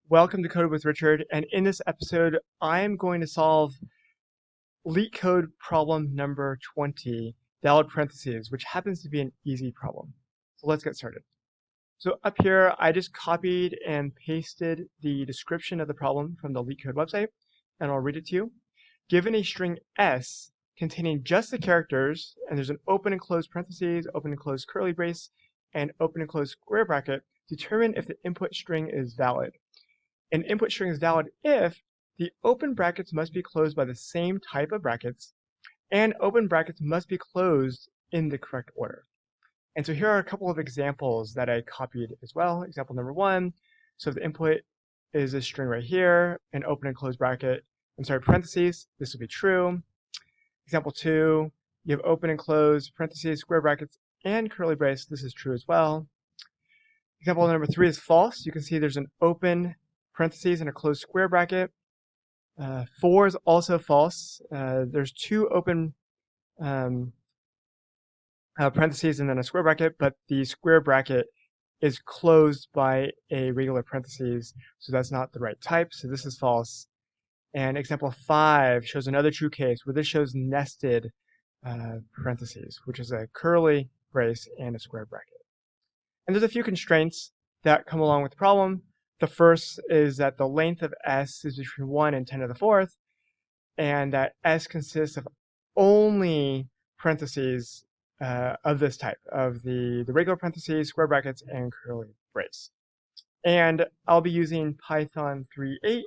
Welcome to Code with Richard, and in this episode, I'm going to solve LeetCode problem number 20, valid parentheses, which happens to be an easy problem. So let's get started. So up here, I just copied and pasted the description of the problem from the LeetCode website, and I'll read it to you. Given a string S containing just the characters, and there's an open and closed parentheses, open and closed curly brace, and open and closed square bracket, determine if the input string is valid. An input string is valid if the open brackets must be closed by the same type of brackets, and open brackets must be closed in the correct order. And so here are a couple of examples that I copied as well. Example number one, so if the input is a string right here, an open and closed bracket, parentheses, this will be true. Example two, you have open and closed parentheses, square brackets, and curly brace, this is true as well. Example number three is false. You can see there's an open parentheses and a closed square bracket. 4 is also false. There's two open parentheses and then a square bracket, but the square bracket is closed by a regular parentheses, so that's not the right type, so this is false. And example 5 shows another true case where this shows nested parentheses, which is a curly brace and a square bracket. And there's a few constraints that come along with the problem. The first is that the length of S is between 1 and 10 to the fourth, and that S consists of only parentheses of this type, of the regular parentheses, square brackets, and curly brace. And I'll be using Python 3.8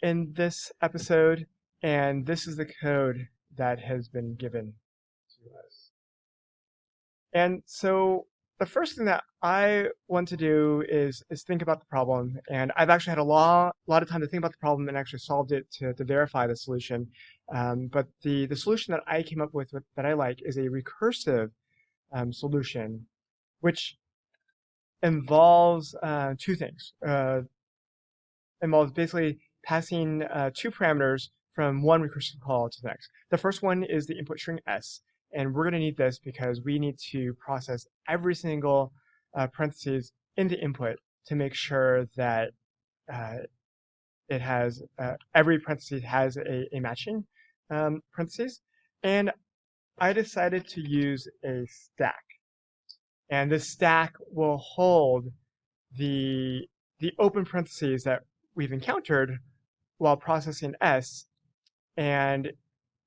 in this episode, and this is the code that has been given to us. And so the first thing that I want to do is think about the problem, and I've actually had a lot of time to think about the problem and actually solved it to verify the solution. But the solution that I came up with that I like is a recursive solution, which involves two things. Involves basically passing two parameters from one recursive call to the next. The first one is the input string S. And we're going to need this because we need to process every single parentheses in the input to make sure that it has every parentheses has a matching parentheses. And I decided to use a stack. And this stack will hold the open parentheses that we've encountered while processing S. And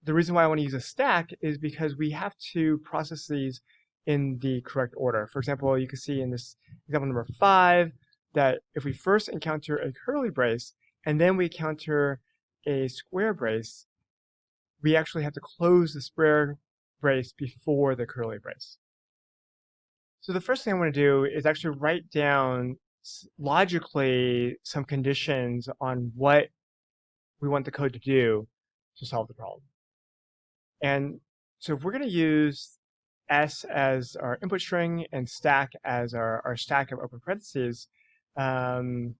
the reason why I want to use a stack is because we have to process these in the correct order. For example, you can see in this example number 5 that if we first encounter a curly brace and then we encounter a square brace, we actually have to close the square brace before the curly brace. So the first thing I want to do is actually write down logically some conditions on what we want the code to do to solve the problem. And so if we're going to use S as our input string and stack as our stack of open parentheses, one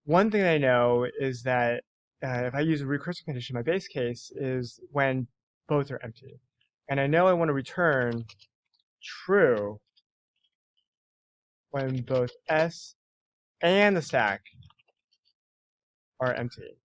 thing I know is that if I use a recursive condition, my base case is when both are empty. And I know I want to return true when both S and the stack are empty.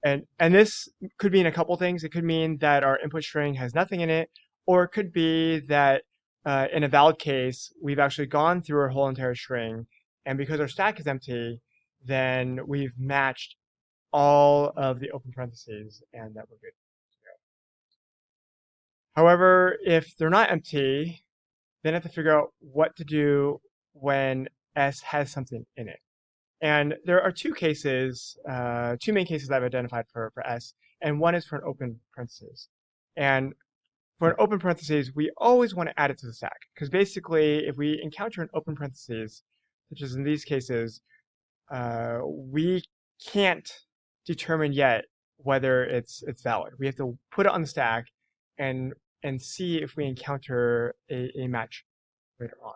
And this could mean a couple things. It could mean that our input string has nothing in it, or it could be that in a valid case, we've actually gone through our whole entire string, and because our stack is empty, then we've matched all of the open parentheses, and that we're good to go. However, if they're not empty, then I have to figure out what to do when S has something in it. And there are two cases, two main cases I've identified for S, and one is for an open parentheses. And for an open parentheses, we always want to add it to the stack, because basically, if we encounter an open parentheses, such as in these cases, we can't determine yet whether it's valid. We have to put it on the stack and see if we encounter a match later on.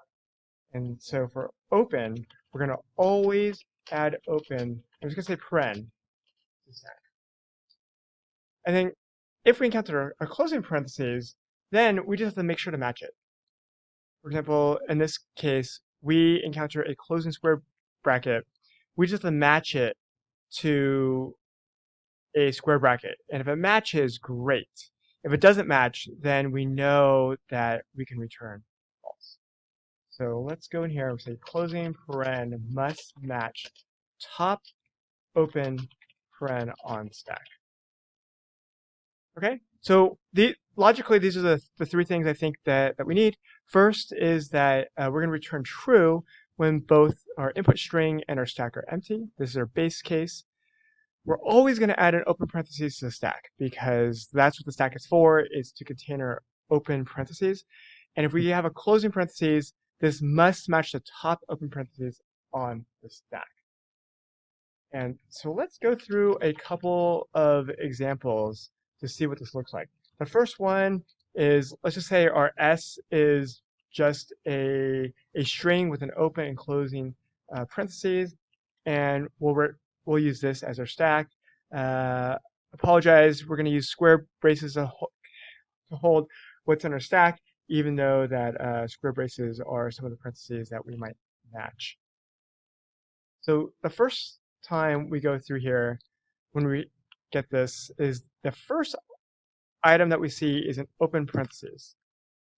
And so for open, we're going to always add open, I'm just going to say paren to the stack. And then if we encounter a closing parentheses, then we just have to make sure to match it. For example, in this case, we encounter a closing square bracket we just have to match it to a square bracket. And if it matches, great. If it doesn't match, then we know that we can return false. So let's go in here and say closing paren must match top open paren on stack. Okay, so logically, these are the three things I think that we need. First is that we're going to return true when both our input string and our stack are empty. This is our base case. We're always going to add an open parentheses to the stack because that's what the stack is for, is to contain our open parentheses. And if we have a closing parentheses, this must match the top open parentheses on the stack. And so let's go through a couple of examples to see what this looks like. The first one is, let's just say our S is just a string with an open and closing parentheses, and we'll use this as our stack. Apologize, we're going to use square braces to hold what's in our stack, even though that square braces are some of the parentheses that we might match. So the first time we go through here, when we get this, is the first item that we see is an open parentheses.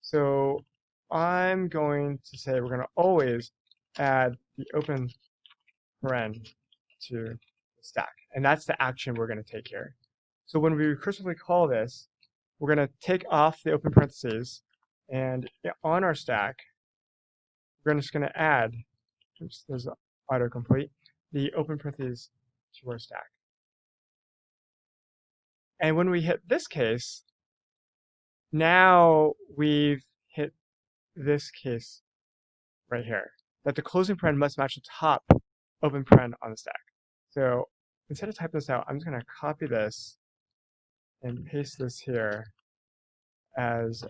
So I'm going to say we're going to always add the open paren to the stack. And that's the action we're going to take here. So when we recursively call this, we're going to take off the open parentheses, and on our stack, we're just going to add, oops, there's an autocomplete, the open parentheses to our stack. And when we hit this case, now we've hit this case right here, that the closing paren must match the top open paren on the stack. So instead of typing this out, I'm just going to copy this and paste this here as,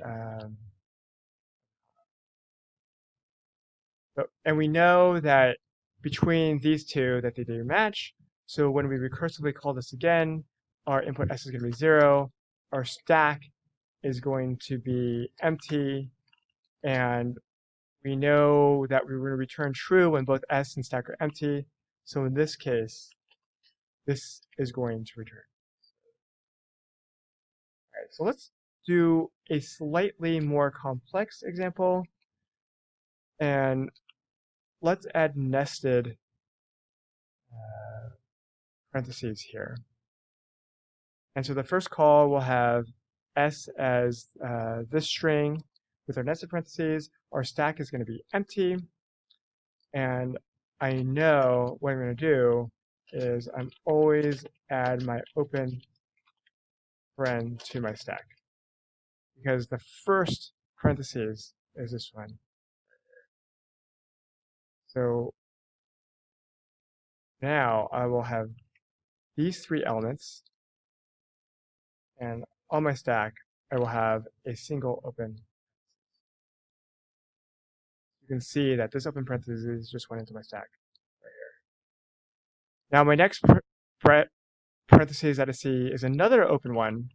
and we know that between these two that they do match. So when we recursively call this again, our input S is going to be 0, our stack is going to be empty, and we know that we're going to return true when both S and stack are empty. So in this case, this is going to return. All right, so let's do a slightly more complex example, and let's add nested parentheses here. And so the first call will have S as this string with our nested parentheses. Our stack is going to be empty. And I know what I'm going to do is I'm always add my open paren to my stack, because the first parentheses is this one. So now I will have these three elements, and on my stack I will have a single open. You can see that this open parentheses just went into my stack right here. Now my next parentheses that I see is another open one.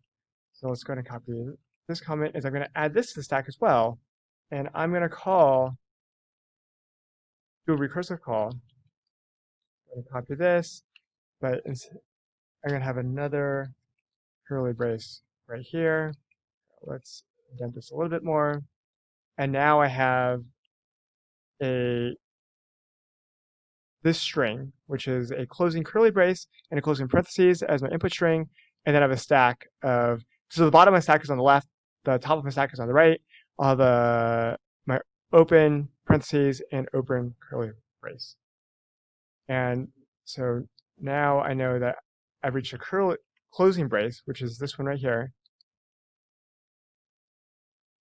So let's go ahead and copy this comment. Is I'm going to add this to the stack as well, and I'm going to do a recursive call. I'm going to copy this, but I'm going to have another curly brace right here. Let's indent this a little bit more, and now I have this string, which is a closing curly brace and a closing parentheses as my input string, and then I have a stack of, so the bottom of my stack is on the left, the top of my stack is on the right, I'll have my open parentheses and open curly brace. And so now I know that I've reached a closing brace, which is this one right here.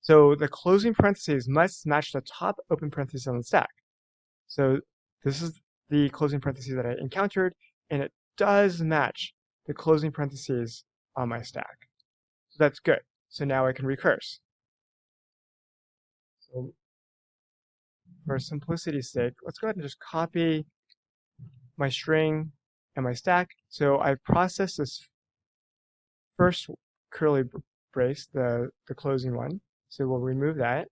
So the closing parentheses must match the top open parentheses on the stack. So this is the closing parentheses that I encountered, and it does match the closing parentheses on my stack. So that's good. So now I can recurse. So for simplicity's sake, let's go ahead and just copy my string and my stack. So I've processed this first curly brace, the closing one. So we'll remove that.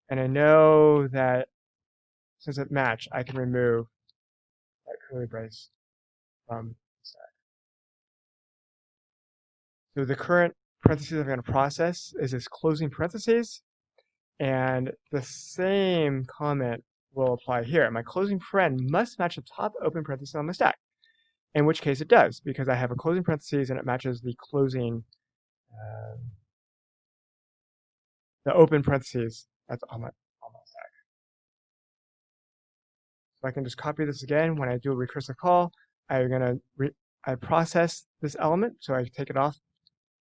And I know that since it matched, I can remove curly brace from the stack. So the current parentheses I'm going to process is this closing parentheses, and the same comment will apply here. My closing paren must match the top open parenthesis on my stack, in which case it does, because I have a closing parentheses and it matches the closing, the open parentheses that's on my stack. So I can just copy this again. When I do a recursive call, I process this element, so I take it off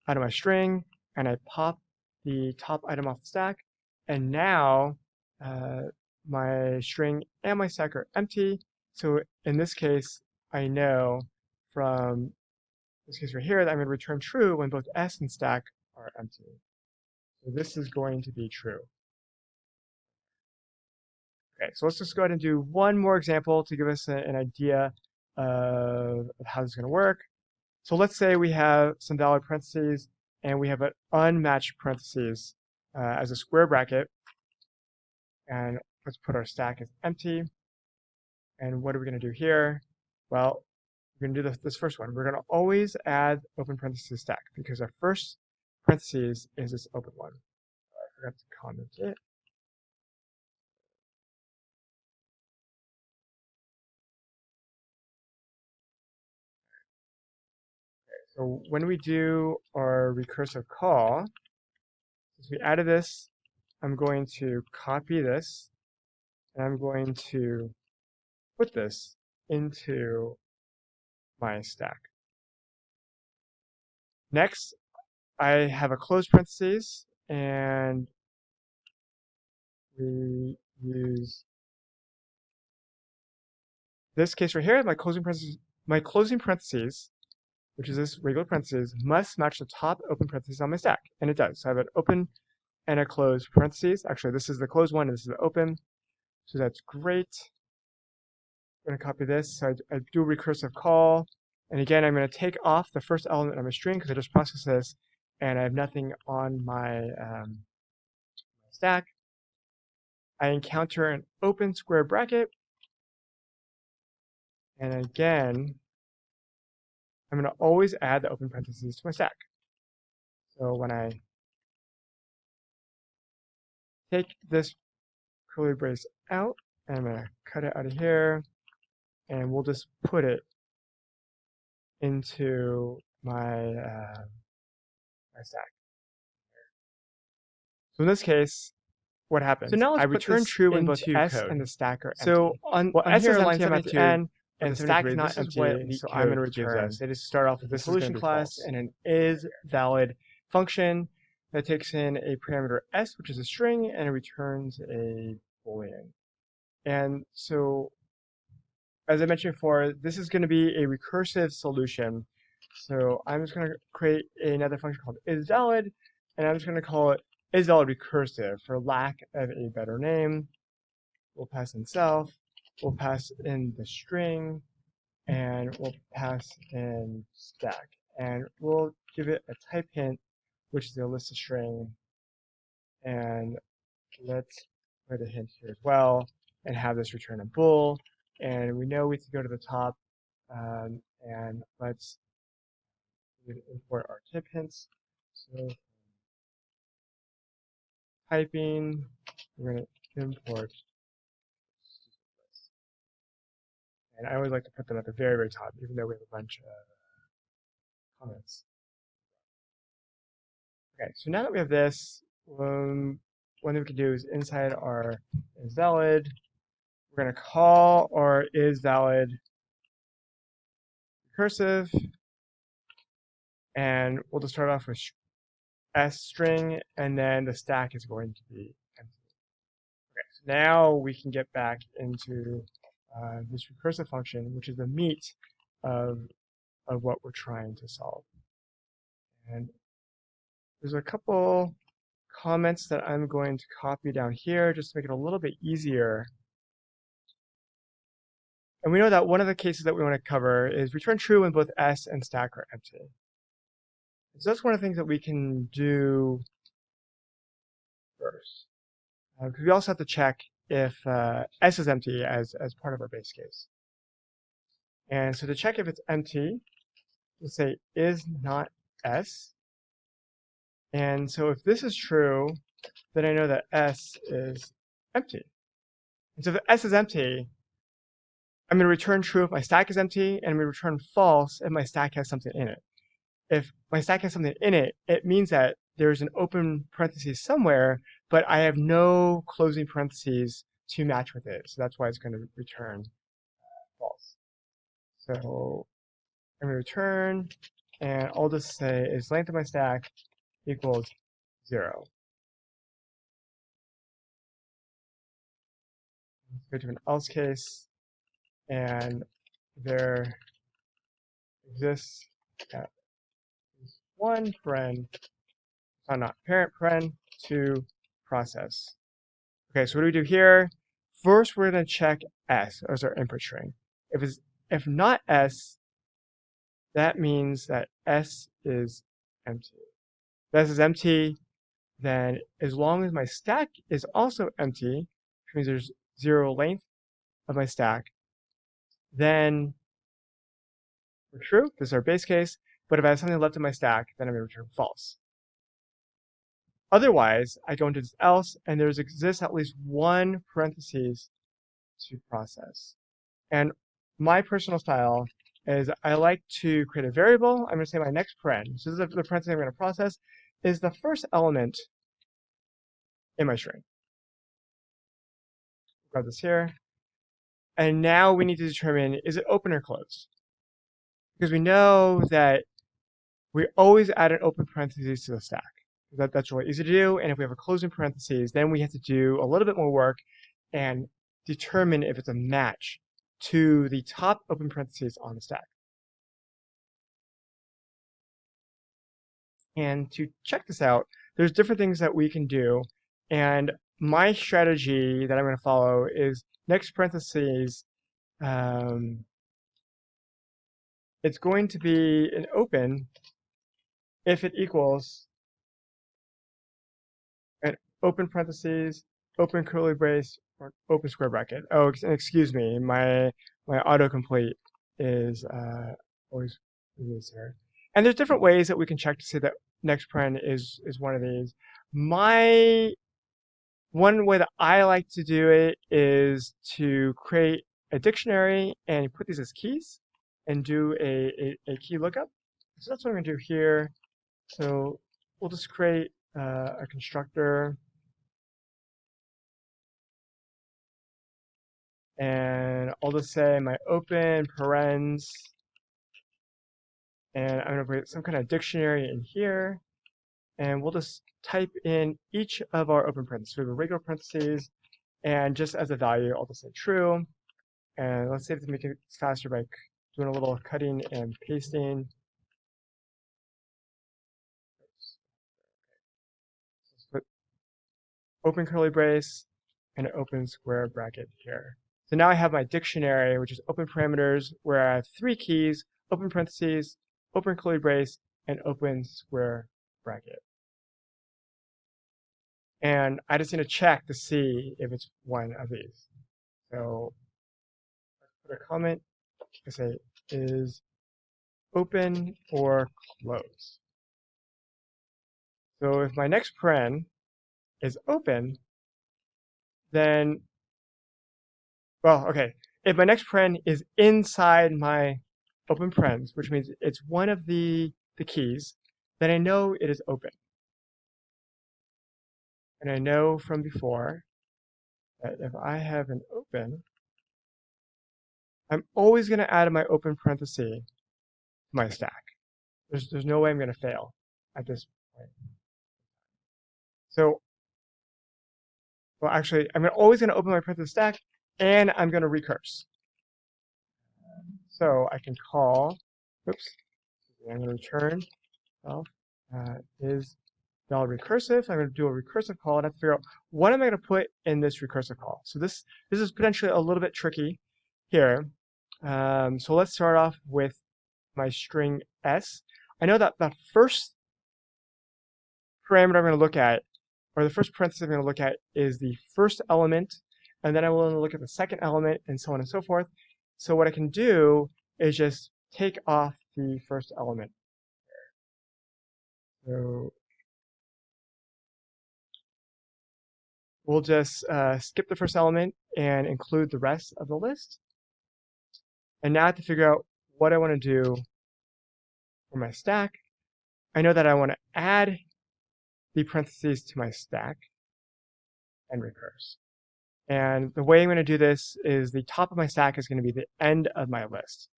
out of my string, and I pop the top item off the stack, and now my string and my stack are empty. So in this case, I know from this case right here that I'm going to return true when both s and stack are empty. So this is going to be true. Okay, so let's just go ahead and do one more example to give us an idea of how this is going to work. So let's say we have some valid parentheses and we have an unmatched parentheses as a square bracket. And let's put our stack as empty. And what are we going to do here? Well, we're going to do this first one. We're going to always add open parentheses stack because our first parentheses is this open one. I forgot to comment it. So when we do our recursive call, since we added this, I'm going to copy this, and I'm going to put this into my stack. Next, I have a closed parentheses, and we use this case right here, my closing parentheses, which is this regular parentheses, must match the top open parentheses on my stack, and it does. So I have an open and a closed parentheses. Actually, this is the closed one, and this is the open, so that's great. I'm going to copy this. So I do a recursive call, and again, I'm going to take off the first element of my string because I just processed this, and I have nothing on my stack. I encounter an open square bracket, and again, I'm going to always add the open parentheses to my stack. So when I take this curly brace out, and I'm going to cut it out of here, and we'll just put it into my my stack. So in this case, what happens? So now let's I put return this true when both into s code. and the stack are empty. So on S here is on empty, line I'm at the 72, end, and and the stack is 73, not this is what empty, so I'm going to LeetCode gives return. us. They just start off with a solution class and an isValid function that takes in a parameter s, which is a string, and it returns a boolean. And so, as I mentioned before, this is going to be a recursive solution. So I'm just going to create another function called isValid, and I'm just going to call it isValid recursive for lack of a better name. We'll pass in self, we'll pass in the string, and we'll pass in stack. And we'll give it a type hint, which is a list of string. And let's put a hint here as well, and have this return a bool. And we know we can go to the top, and let's import our tip hints. So typing, we're going to import. And I always like to put them at the very, very top, even though we have a bunch of comments. Okay, so now that we have this, one thing we can do is inside our isValid, we're going to call our isValid recursive, and we'll just start off with s string, and then the stack is going to be empty. Okay, so now we can get back into this recursive function, which is the meat of what we're trying to solve. And there's a couple comments that I'm going to copy down here just to make it a little bit easier. And we know that one of the cases that we want to cover is return true when both s and stack are empty. So that's one of the things that we can do first. Because we also have to check if s is empty as part of our base case. And so to check if it's empty, we'll say is not S. And so if this is true, then I know that S is empty. And so if S is empty, I'm going to return true if my stack is empty, and I'm going to return false if my stack has something in it. If my stack has something in it, it means that there's an open parenthesis somewhere, but I have no closing parentheses to match with it. So that's why it's going to return false. So I'm going to return, and I'll just say is length of my stack equals 0. Let's go to an else case, and there exists one paren, not parent paren, to process. Okay, so what do we do here? First, we're going to check S as our input string. If not S, that means that S is empty. If S is empty, then as long as my stack is also empty, which means there's 0 length of my stack, then we're true. This is our base case. But if I have something left in my stack, then I'm going to return false. Otherwise, I go into this else, and there exists at least one parenthesis to process. And my personal style is I like to create a variable. I'm going to say my next paren. So this is the parenthesis I'm going to process is the first element in my string. Grab this here. And now we need to determine, is it open or closed? Because we know that we always add an open parenthesis to the stack. That's really easy to do. And if we have a closing parenthesis, then we have to do a little bit more work and determine if it's a match to the top open parenthesis on the stack. And to check this out, there's different things that we can do. And my strategy that I'm going to follow is next parentheses, it's going to be an open if it equals an open parentheses, open curly brace, or open square bracket. Oh, excuse me, my autocomplete is always here. And there's different ways that we can check to see that next paren is one of these. One way that I like to do it is to create a dictionary and put these as keys and do a key lookup. So that's what I'm going to do here. So we'll just create a constructor. And I'll just say my open parens. And I'm going to put some kind of dictionary in here. And we'll just type in each of our open parentheses. So we have a regular parentheses. And just as a value, I'll just say true. And let's see if we can make it faster by doing a little cutting and pasting. Let's put open curly brace and an open square bracket here. So now I have my dictionary, which is open parameters, where I have 3 keys, open parentheses, open curly brace, and open square bracket. And I just need to check to see if it's one of these. So let's put a comment. I say is open or closed. So if my next paren is open, then, well, okay. If my next paren is inside my open parens, which means it's one of the keys, then I know it is open. And I know from before that if I have an open, I'm always going to add my open parenthesis to my stack. There's no way I'm going to fail at this point. So, well, actually, I'm always going to open my parenthesis stack, and I'm going to recurse. So I can call, oops, I'm going to return is valid recursive. I'm going to do a recursive call, and I have to figure out what am I going to put in this recursive call. So this is potentially a little bit tricky here. So let's start off with my string s. I know that the first parameter I'm going to look at, or the first parenthesis I'm going to look at, is the first element, and then I will look at the second element, and so on and so forth. So what I can do is just take off the first element. So we'll just skip the first element and include the rest of the list. And now I have to figure out what I want to do for my stack. I know that I want to add the parentheses to my stack and recurse. And the way I'm going to do this is the top of my stack is going to be the end of my list.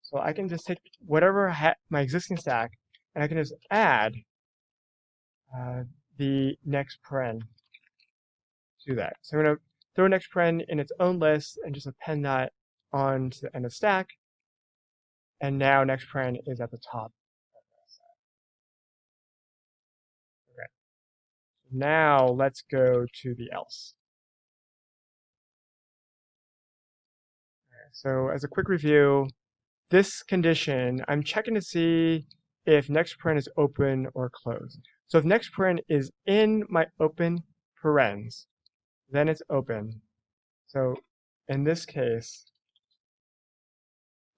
So I can just take whatever my existing stack, and I can just add the next paren to that. So I'm going to throw next paren in its own list and just append that onto the end of stack. And now next paren is at the top of the stack. Okay. Now let's go to the else. So as a quick review, this condition, I'm checking to see if next paren is open or closed. So if next paren is in my open parens, then it's open. So in this case,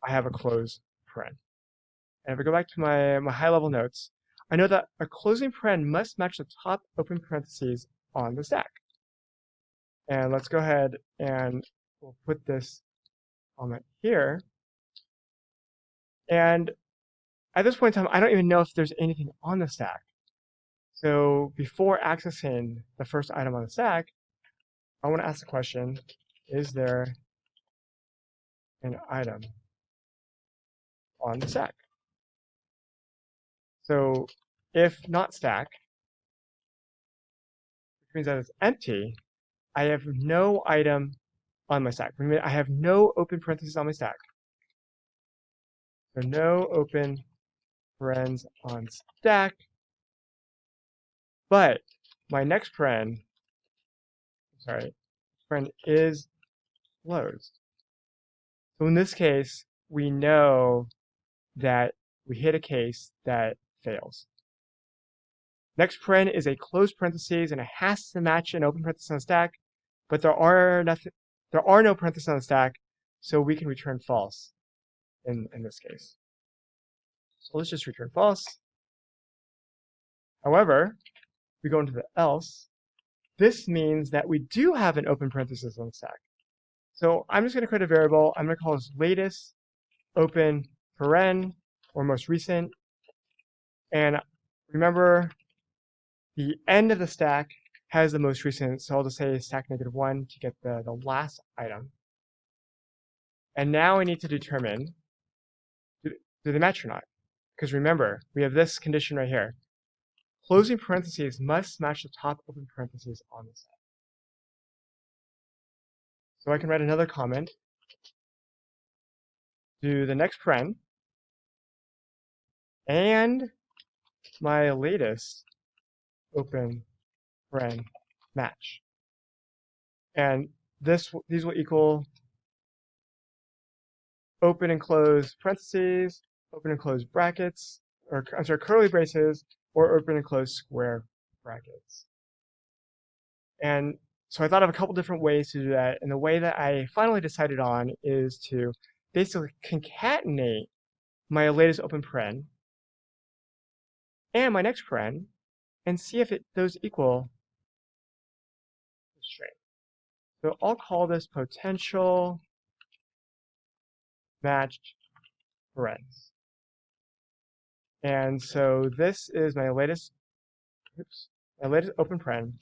I have a closed paren. And if I go back to my high-level notes, I know that a closing paren must match the top open parentheses on the stack. And let's go ahead and we'll put this comment here. And at this point in time, I don't even know if there's anything on the stack. So before accessing the first item on the stack, I want to ask the question, is there an item on the stack? So if not stack, which means that it's empty, I have no item on my stack. I have no open parentheses on my stack. So no open parens on stack, but my next paren is closed. So in this case, we know that we hit a case that fails. Next paren is a closed parentheses and it has to match an open parenthesis on the stack, but there are no parentheses on the stack, so we can return false in this case. So let's just return false. However, we go into the else. This means that we do have an open parenthesis on the stack. So I'm just going to create a variable. I'm going to call this latest open paren, or most recent. And remember, the end of the stack has the most recent, so I'll just say stack -1 to get the last item. And now I need to determine, do they match or not? Because remember, we have this condition right here. Closing parentheses must match the top open parentheses on the stack. So I can write another comment. Do the next paren and my latest open paren match. And these will equal open and close parentheses, open and close brackets, or I'm sorry, curly braces, or open and close square brackets. And so I thought of a couple different ways to do that, and the way that I finally decided on is to basically concatenate my latest open paren and my next paren and see if those equal the string. So I'll call this potential matched parens. And so this is my latest open paren.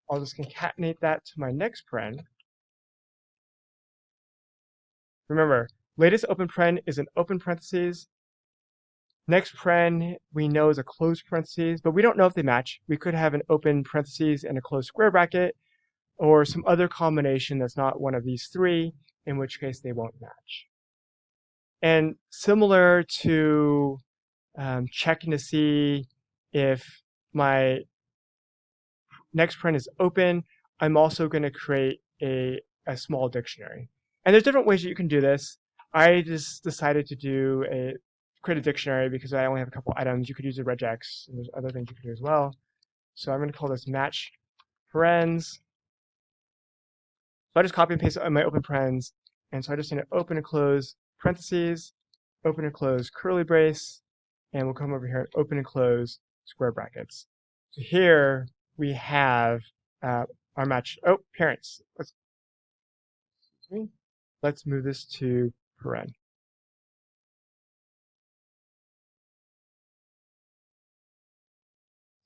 I'll just concatenate that to my next paren. Remember, latest open paren is an open parentheses. Next paren we know is a closed parentheses, but we don't know if they match. We could have an open parentheses and a closed square bracket, or some other combination that's not one of these three, in which case they won't match. And similar to checking to see if my next paren is open, I'm also going to create a small dictionary. And there's different ways that you can do this. I just decided to create a dictionary because I only have a couple items. You could use a regex, and there's other things you can do as well. So I'm going to call this match parens. So I just copy and paste my open parens, and so I just need to open and close parentheses, open and close curly brace, and we'll come over here and open and close square brackets. So here we have our match. Oh, parents. Let's move this to paren.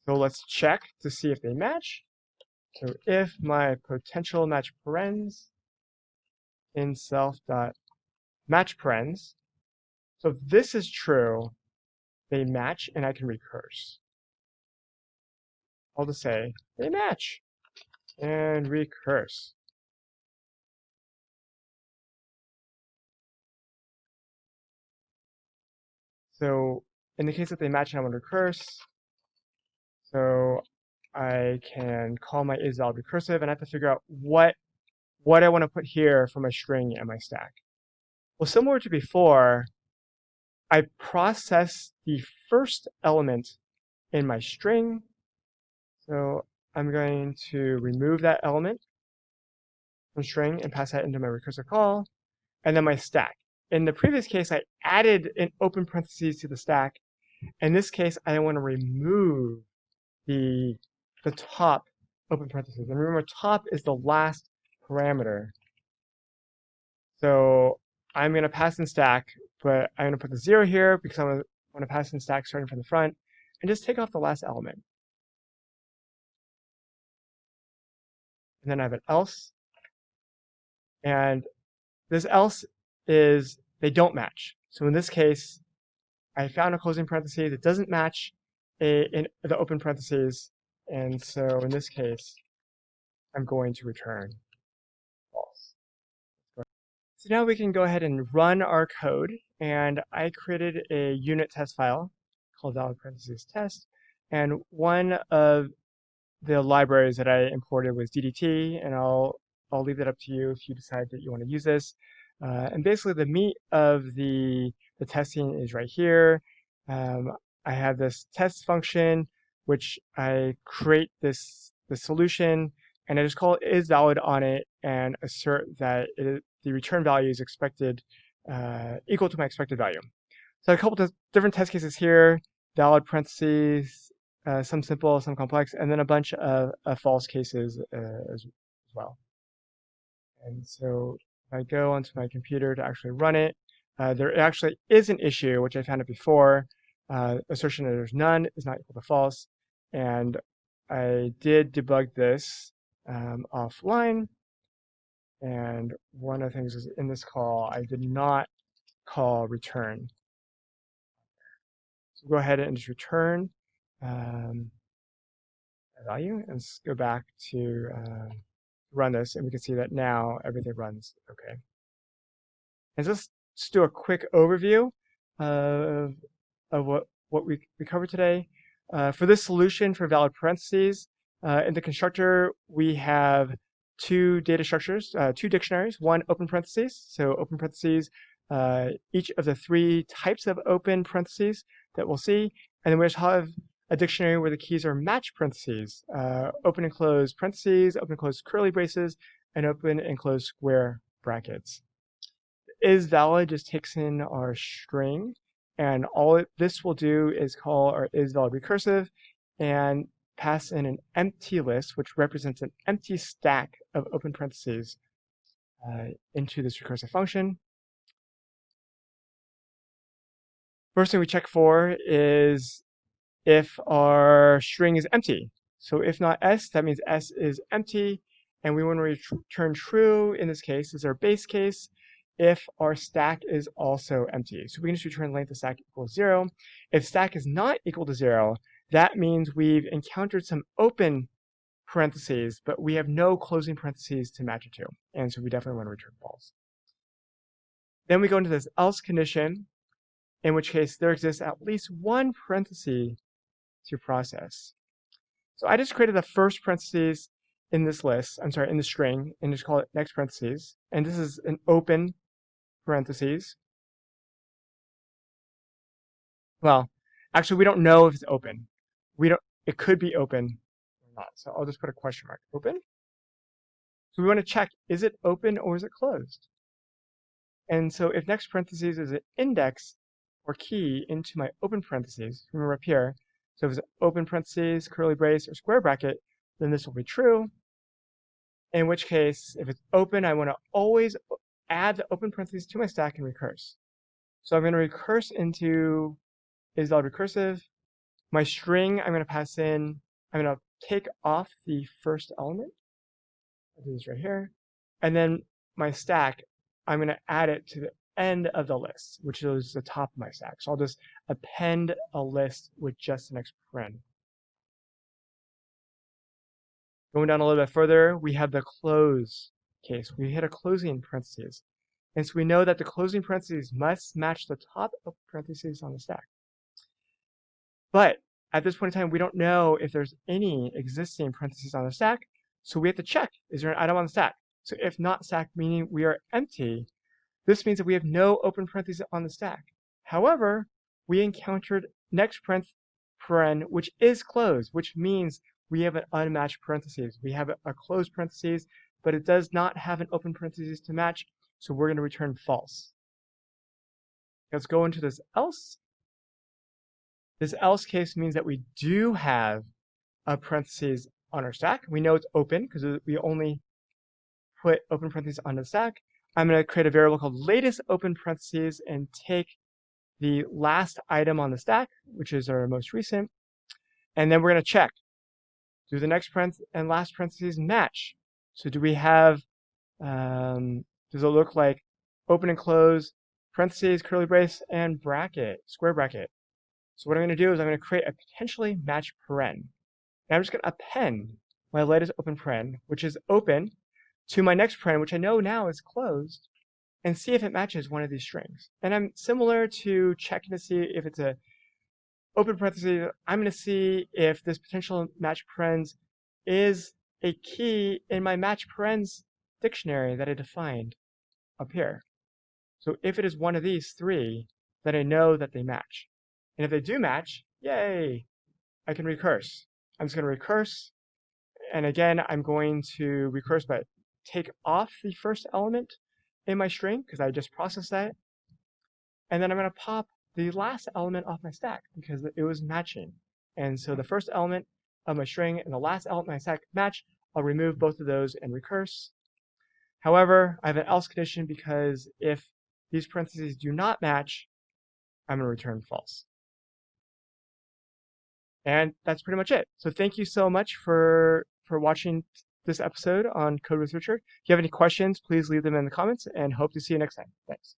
So let's check to see if they match. So if my potential match parens in self dot match parens, so if this is true, they match and I can recurse. I'll just say they match and recurse. So in the case that they match and I want to recurse, so I can call my isValid recursive and I have to figure out what I want to put here for my string and my stack. Well, similar to before, I process the first element in my string. So I'm going to remove that element from string and pass that into my recursive call, and then my stack. In the previous case, I added an open parentheses to the stack. In this case, I want to remove the top open parentheses. And remember, top is the last parameter. So I'm going to pass in stack, but I'm going to put the 0 here because I want to pass in stack starting from the front, and just take off the last element. And then I have an else. And this else is they don't match. So in this case, I found a closing parenthesis that doesn't match in the open parentheses. And so in this case, I'm going to return false. So now we can go ahead and run our code. And I created a unit test file called valid parentheses test. And one of the libraries that I imported was DDT, and I'll leave that up to you if you decide that you want to use this. And basically the meat of the testing is right here. I have this test function, which I create the solution, and I just call it isValid on it and assert that the return value is expected equal to my expected value. So a couple of different test cases here, valid parentheses, some simple, some complex, and then a bunch of false cases as well. And so if I go onto my computer to actually run it, there actually is an issue, which I found it before. Assertion that there's none is not equal to false. And I did debug this offline. And one of the things is in this call, I did not call return. So go ahead and just return a value, and let's go back to run this, and we can see that now everything runs okay. And so let's just do a quick overview of what we covered today. For this solution for valid parentheses, in the constructor, we have two data structures, two dictionaries, one open parentheses. So open parentheses, each of the three types of open parentheses that we'll see. And then we just have a dictionary where the keys are match parentheses, open and close parentheses, open and close curly braces, and open and close square brackets. IsValid just takes in our string, and all this will do is call our IsValid recursive and pass in an empty list, which represents an empty stack of open parentheses into this recursive function. First thing we check for is if our string is empty. So if not S, that means S is empty, and we want to return true in this case is our base case if our stack is also empty. So we can just return length of stack equals 0. If stack is not equal to 0, that means we've encountered some open parentheses, but we have no closing parentheses to match it to. And so we definitely want to return false. Then we go into this else condition, in which case there exists at least one parenthesis to process. So I just created the first parentheses in this list, in the string, and just call it next parentheses. And this is an open parentheses. Well, actually we don't know if it's open. It could be open or not. So I'll just put a question mark, open. So we want to check, is it open or is it closed? And so if next parentheses is an index, or key into my open parentheses. Remember up here, so if it's open parentheses, curly brace, or square bracket, then this will be true. In which case, if it's open, I want to always add the open parentheses to my stack and recurse. So I'm going to recurse into is valid recursive. My string, I'm going to pass in, I'm going to take off the first element. I'll do this right here. And then my stack, I'm going to add it to the end of the list, which is the top of my stack. So I'll just append a list with just the next paren. Going down a little bit further, we have the close case. We hit a closing parentheses. And so we know that the closing parentheses must match the top of parentheses on the stack. But at this point in time, we don't know if there's any existing parentheses on the stack. So we have to check, is there an item on the stack? So if not stack, meaning we are empty, this means that we have no open parentheses on the stack. However, we encountered next paren, which is closed, which means we have an unmatched parentheses. We have a closed parentheses, but it does not have an open parentheses to match, so we're going to return false. Let's go into this else. This else case means that we do have a parentheses on our stack. We know it's open because we only put open parentheses on the stack. I'm going to create a variable called latest open parentheses and take the last item on the stack, which is our most recent, and then we're going to check. Do the next and last parentheses match? So do we have, does it look like open and close, parentheses, curly brace, and bracket, square bracket? So what I'm going to do is I'm going to create a potentially matched paren. And I'm just going to append my latest open paren, which is open, to my next paren, which I know now is closed, and see if it matches one of these strings. And I'm similar to checking to see if it's a open parentheses. I'm going to see if this potential match parens is a key in my match parens dictionary that I defined up here. So if it is one of these three, then I know that they match. And if they do match, yay, I can recurse. I'm just going to recurse. And again, I'm going to recurse by take off the first element in my string because I just processed that. And then I'm going to pop the last element off my stack because it was matching. And so the first element of my string and the last element of my stack match. I'll remove both of those and recurse. However, I have an else condition because if these parentheses do not match, I'm going to return false. And that's pretty much it. So thank you so much for watching this episode on Code with Richard. If you have any questions, please leave them in the comments and hope to see you next time. Thanks.